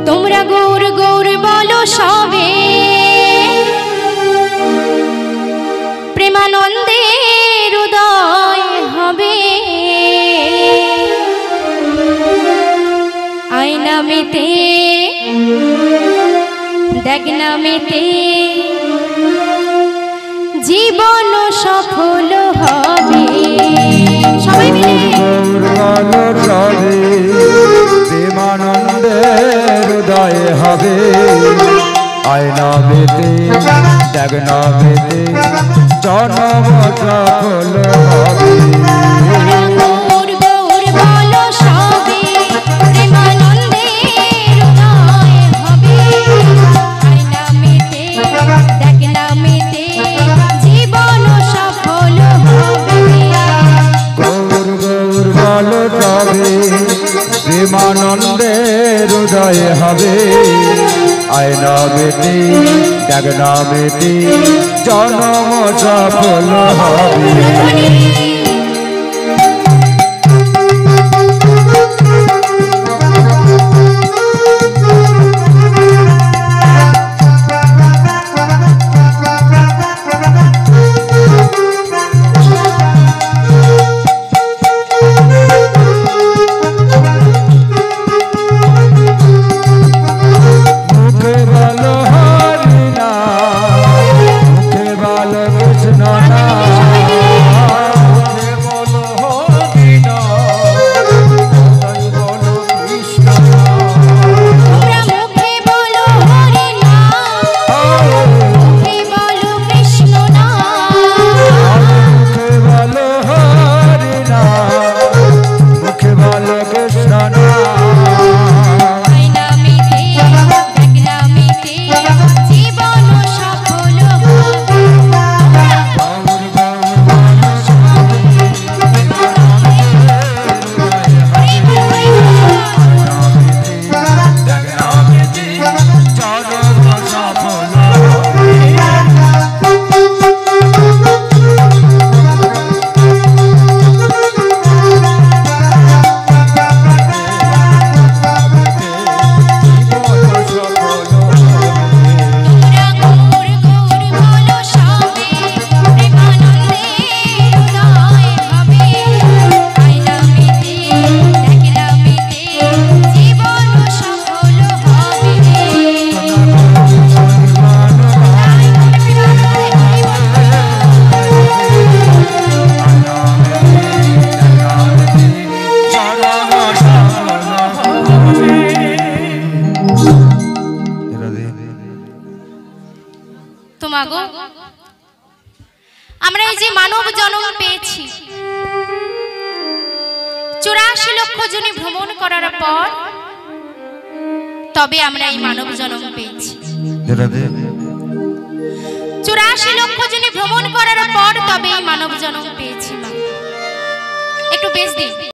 তোমরা গৌর গৌর বলো সবে, প্রেমানন্দে হৃদয় হবে। আয়না মেতে দেখনা মেতে জীবন সফল হবে। সবাই মিলে প্রেমানন্দে হৃদয় হবে। আয়না মেতে দেখনা মেতে জন্ম সফল হবে। প্রেমানন্দে হৃদয় হবে। আয়না মেতে দেখনা মেতে জন্ম সফল হবে। আমরা এই যে মানব জন্ম পেয়েছি, 84 লক্ষ জনি ভ্রমণ করার পর তবে আমরা এই মানব জন্ম পেয়েছি। 84 লক্ষ জনি ভ্রমণ করার পর তবে এই মানব জন্ম পেয়েছি। একটু বেশ দিন।